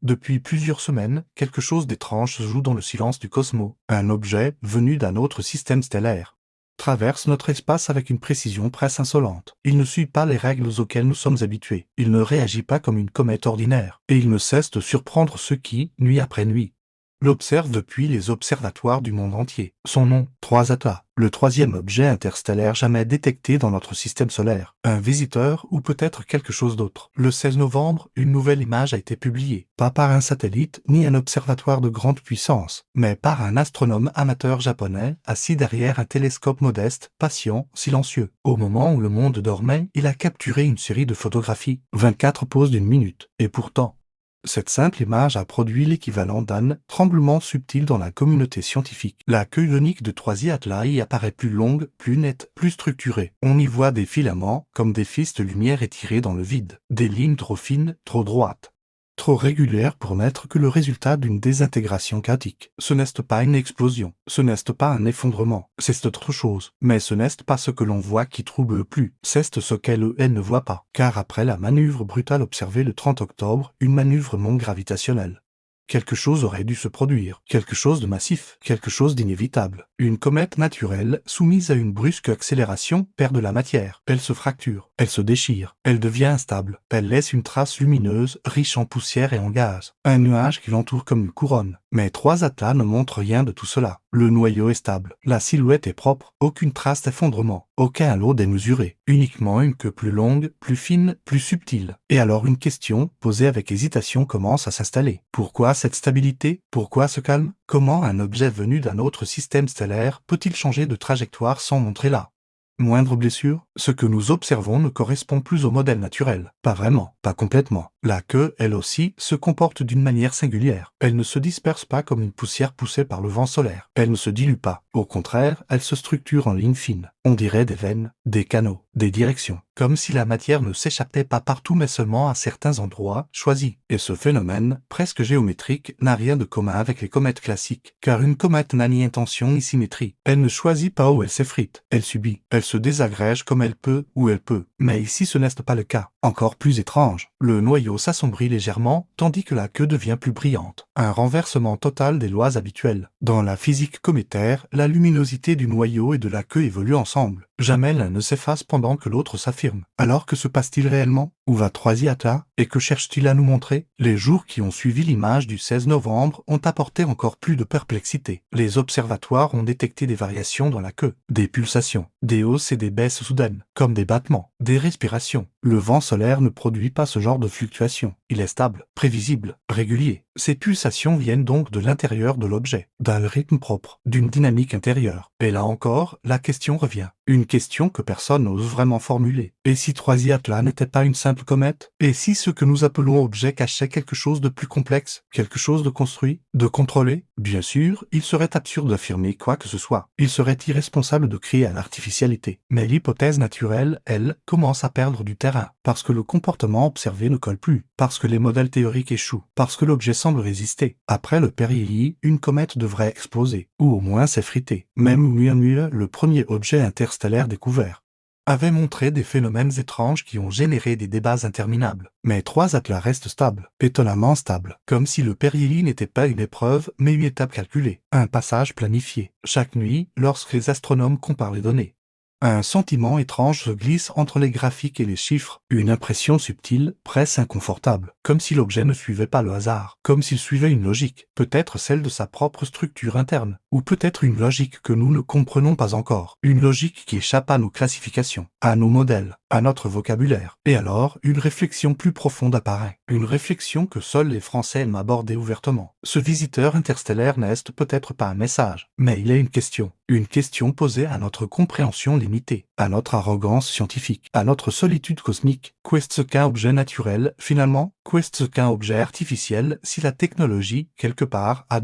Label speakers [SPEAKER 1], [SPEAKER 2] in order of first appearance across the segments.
[SPEAKER 1] Depuis plusieurs semaines, quelque chose d'étrange se joue dans le silence du cosmos. Un objet, venu d'un autre système stellaire, traverse notre espace avec une précision presque insolente. Il ne suit pas les règles auxquelles nous sommes habitués. Il ne réagit pas comme une comète ordinaire. Et il ne cesse de surprendre ceux qui, nuit après nuit, l'observe depuis les observatoires du monde entier. Son nom, 3ATA, le troisième objet interstellaire jamais détecté dans notre système solaire. Un visiteur ou peut-être quelque chose d'autre. Le 16 novembre, une nouvelle image a été publiée, pas par un satellite ni un observatoire de grande puissance, mais par un astronome amateur japonais assis derrière un télescope modeste, patient, silencieux. Au moment où le monde dormait, il a capturé une série de photographies, 24 poses d'une minute, et pourtant, cette simple image a produit l'équivalent d'un tremblement subtil dans la communauté scientifique. La queue ionique de 3i apparaît plus longue, plus nette, plus structurée. On y voit des filaments, comme des fils de lumière étirés dans le vide. Des lignes trop fines, trop droites, trop régulières pour n'être que le résultat d'une désintégration chaotique. Ce n'est pas une explosion, ce n'est pas un effondrement, c'est autre chose. Mais ce n'est pas ce que l'on voit qui trouble le plus, c'est ce qu'elle ne voit pas. Car après la manœuvre brutale observée le 30 octobre, une manœuvre non gravitationnelle, quelque chose aurait dû se produire, quelque chose de massif, quelque chose d'inévitable. Une comète naturelle, soumise à une brusque accélération, perd de la matière. Elle se fracture, elle se déchire, elle devient instable. Elle laisse une trace lumineuse, riche en poussière et en gaz. Un nuage qui l'entoure comme une couronne. Mais 3ATA ne montre rien de tout cela. Le noyau est stable, la silhouette est propre, aucune trace d'effondrement, aucun halo démesuré, uniquement une queue plus longue, plus fine, plus subtile. Et alors une question, posée avec hésitation, commence à s'installer. Pourquoi cette stabilité? Pourquoi ce calme? Comment un objet venu d'un autre système stellaire peut-il changer de trajectoire sans montrer là? Moindre blessure, ce que nous observons ne correspond plus au modèle naturel. Pas vraiment, pas complètement. La queue, elle aussi, se comporte d'une manière singulière. Elle ne se disperse pas comme une poussière poussée par le vent solaire. Elle ne se dilue pas. Au contraire, elle se structure en lignes fines. On dirait des veines, des canaux, des directions. Comme si la matière ne s'échappait pas partout mais seulement à certains endroits choisis. Et ce phénomène, presque géométrique, n'a rien de commun avec les comètes classiques. Car une comète n'a ni intention ni symétrie. Elle ne choisit pas où elle s'effrite. Elle subit. Elle se désagrège comme elle peut, où elle peut. Mais ici ce n'est pas le cas. Encore plus étrange, le noyau s'assombrit légèrement, tandis que la queue devient plus brillante. Un renversement total des lois habituelles. Dans la physique cométaire, la luminosité du noyau et de la queue évoluent ensemble. Jamais l'un ne s'efface pendant que l'autre s'affirme. Alors que se passe-t-il réellement? Où va 3ATA? Et que cherche-t-il à nous montrer? Les jours qui ont suivi l'image du 16 novembre ont apporté encore plus de perplexité. Les observatoires ont détecté des variations dans la queue, des pulsations, des hausses et des baisses soudaines, comme des battements, des respirations. Le vent solaire ne produit pas ce genre de fluctuations. Il est stable, prévisible, régulier. Ces pulsations viennent donc de l'intérieur de l'objet, d'un rythme propre, d'une dynamique intérieure. Et là encore, la question revient. Une question que personne n'ose vraiment formuler. Et si 3ATA n'était pas une simple comète? Et si ce que nous appelons objet cachait quelque chose de plus complexe, quelque chose de construit, de contrôlé? Bien sûr, il serait absurde d'affirmer quoi que ce soit. Il serait irresponsable de crier à l'artificialité. Mais l'hypothèse naturelle, elle, commence à perdre du terrain. Parce que le comportement observé ne colle plus. Parce que les modèles théoriques échouent. Parce que l'objet semble résister. Après le périhélie, une comète devrait exploser. Ou au moins s'effriter. Même Oumuamua, le premier objet interstellaire découvert, avait montré des phénomènes étranges qui ont généré des débats interminables. Mais 3ATA reste stable, étonnamment stable, comme si le périhélie n'était pas une épreuve, mais une étape calculée, un passage planifié. Chaque nuit, lorsque les astronomes comparent les données, un sentiment étrange se glisse entre les graphiques et les chiffres, une impression subtile, presque inconfortable, comme si l'objet ne suivait pas le hasard, comme s'il suivait une logique, peut-être celle de sa propre structure interne, ou peut-être une logique que nous ne comprenons pas encore, une logique qui échappe à nos classifications, à nos modèles, à notre vocabulaire. Et alors, une réflexion plus profonde apparaît, une réflexion que seuls les Français aiment aborder ouvertement. Ce visiteur interstellaire n'est peut-être pas un message, mais il est une question posée à notre compréhension limitée, à notre arrogance scientifique, à notre solitude cosmique. Qu'est-ce qu'un objet naturel, finalement? Qu'est-ce qu'un objet artificiel si la technologie, quelque part, a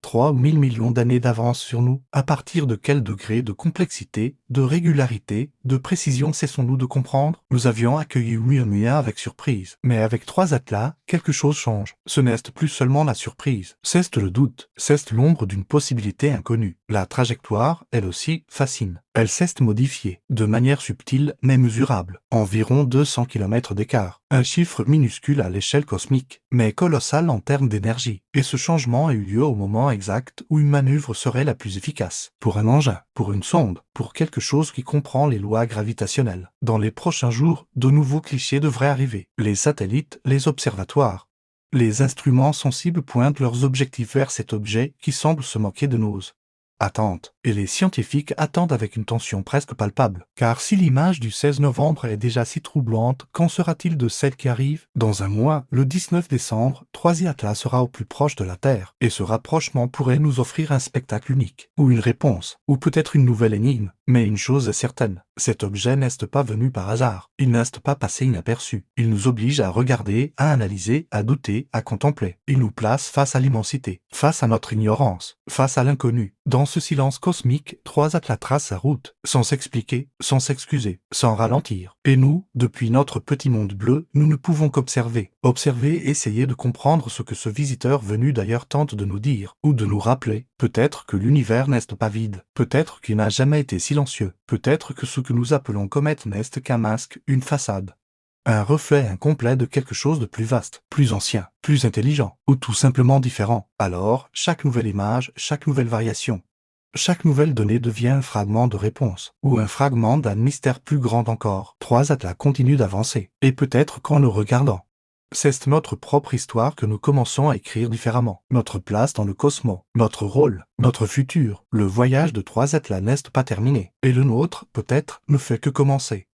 [SPEAKER 1] 3 ou 1000 millions d'années d'avance sur nous? À partir de quel degré de complexité, de régularité, de précision cessons-nous de comprendre? Nous avions accueilli Oumuamua avec surprise. Mais avec 3ATA, quelque chose change. Ce n'est plus seulement la surprise, c'est le doute, c'est l'ombre d'une possibilité inconnue. La trajectoire, elle aussi, fascine. Elle s'est modifiée, de manière subtile mais mesurable, environ 200 km d'écart, un chiffre minuscule à l'échelle cosmique, mais colossal en termes d'énergie, et ce changement a eu lieu au moment exact où une manœuvre serait la plus efficace, pour un engin, pour une sonde, pour quelque chose qui comprend les lois gravitationnelles. Dans les prochains jours, de nouveaux clichés devraient arriver, les satellites, les observatoires. Les instruments sensibles pointent leurs objectifs vers cet objet qui semble se moquer de nos attentes, et les scientifiques attendent avec une tension presque palpable. Car si l'image du 16 novembre est déjà si troublante, qu'en sera-t-il de celle qui arrive? Dans un mois, le 19 décembre, 3i Atlas sera au plus proche de la Terre, et ce rapprochement pourrait nous offrir un spectacle unique, ou une réponse, ou peut-être une nouvelle énigme. Mais une chose est certaine, cet objet n'est pas venu par hasard, il n'est pas passé inaperçu. Il nous oblige à regarder, à analyser, à douter, à contempler. Il nous place face à l'immensité, face à notre ignorance, face à l'inconnu. Dans ce silence cosmique, 3i Atlas trace sa route, sans s'expliquer, sans s'excuser, sans ralentir. Et nous, depuis notre petit monde bleu, nous ne pouvons qu'observer. Observer, essayer de comprendre ce que ce visiteur venu d'ailleurs tente de nous dire, ou de nous rappeler. Peut-être que l'univers n'est pas vide, peut-être qu'il n'a jamais été silencieux, peut-être que ce que nous appelons comète n'est qu'un masque, une façade. Un reflet incomplet de quelque chose de plus vaste, plus ancien, plus intelligent, ou tout simplement différent. Alors, chaque nouvelle image, chaque nouvelle variation, chaque nouvelle donnée devient un fragment de réponse, ou un fragment d'un mystère plus grand encore. 3i Atlas continue d'avancer, et peut-être qu'en le regardant, c'est notre propre histoire que nous commençons à écrire différemment. Notre place dans le cosmos, notre rôle, notre futur. Le voyage de 3i Atlas n'est pas terminé, et le nôtre, peut-être, ne fait que commencer.